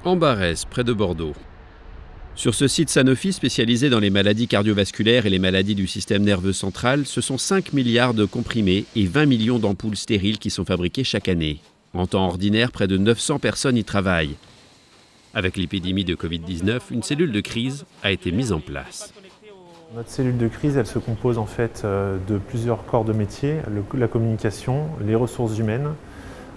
Ambarès, près de Bordeaux. Sur ce site Sanofi spécialisé dans les maladies cardiovasculaires et les maladies du système nerveux central, ce sont 5 milliards de comprimés et 20 millions d'ampoules stériles qui sont fabriquées chaque année. En temps ordinaire, près de 900 personnes y travaillent. Avec l'épidémie de Covid-19, une cellule de crise a été mise en place. Notre cellule de crise, elle se compose en fait de plusieurs corps de métier, la communication, les ressources humaines,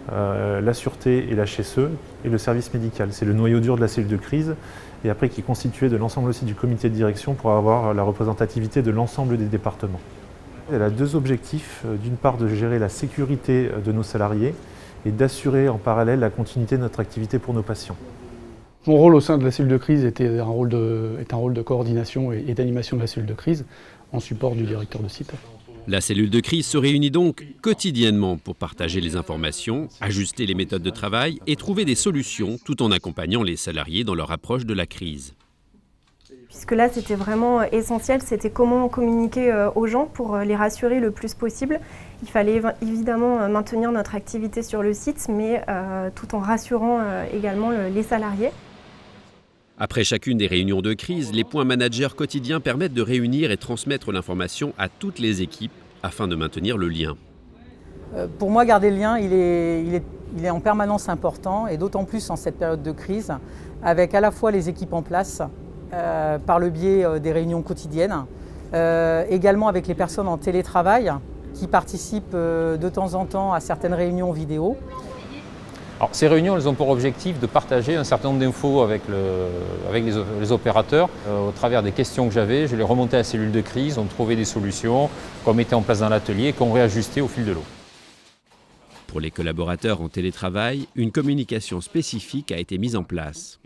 la sûreté et la HSE et le service médical. C'est le noyau dur de la cellule de crise et après qui est constitué de l'ensemble aussi du comité de direction pour avoir la représentativité de l'ensemble des départements. Elle a deux objectifs, d'une part de gérer la sécurité de nos salariés et d'assurer en parallèle la continuité de notre activité pour nos patients. Mon rôle au sein de la cellule de crise est un rôle de coordination et d'animation de la cellule de crise en support du directeur de site. La cellule de crise se réunit donc quotidiennement pour partager les informations, ajuster les méthodes de travail et trouver des solutions tout en accompagnant les salariés dans leur approche de la crise. Puisque là, c'était vraiment essentiel, c'était comment communiquer aux gens pour les rassurer le plus possible. Il fallait évidemment maintenir notre activité sur le site, mais tout en rassurant également les salariés. Après chacune des réunions de crise, les points managers quotidiens permettent de réunir et transmettre l'information à toutes les équipes afin de maintenir le lien. Pour moi, garder le lien, il est en permanence important et d'autant plus en cette période de crise, avec à la fois les équipes en place, par le biais des réunions quotidiennes, également avec les personnes en télétravail qui participent de temps en temps à certaines réunions vidéo. Alors, ces réunions, elles ont pour objectif de partager un certain nombre d'infos avec les opérateurs. Au travers des questions que j'avais, je les remontais à la cellule de crise, on trouvait des solutions qu'on mettait en place dans l'atelier et qu'on réajustait au fil de l'eau. Pour les collaborateurs en télétravail, une communication spécifique a été mise en place.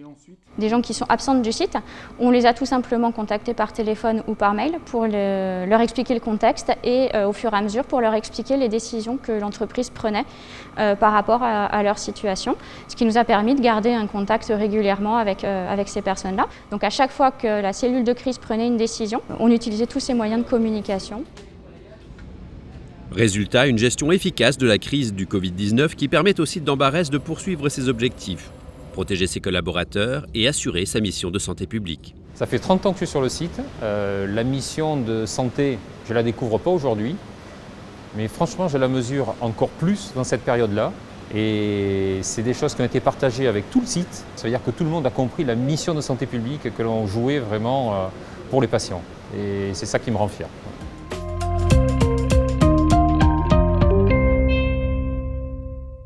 Des gens qui sont absents du site, on les a tout simplement contactés par téléphone ou par mail pour leur expliquer le contexte et au fur et à mesure pour leur expliquer les décisions que l'entreprise prenait par rapport à leur situation, ce qui nous a permis de garder un contact régulièrement avec ces personnes-là. Donc à chaque fois que la cellule de crise prenait une décision, on utilisait tous ces moyens de communication. Résultat, une gestion efficace de la crise du Covid-19 qui permet au site d'Ambarès de poursuivre ses objectifs, protéger ses collaborateurs et assurer sa mission de santé publique. Ça fait 30 ans que je suis sur le site. La mission de santé, je ne la découvre pas aujourd'hui, mais franchement, je la mesure encore plus dans cette période-là. Et c'est des choses qui ont été partagées avec tout le site. Ça veut dire que tout le monde a compris la mission de santé publique que l'on jouait vraiment pour les patients. Et c'est ça qui me rend fier.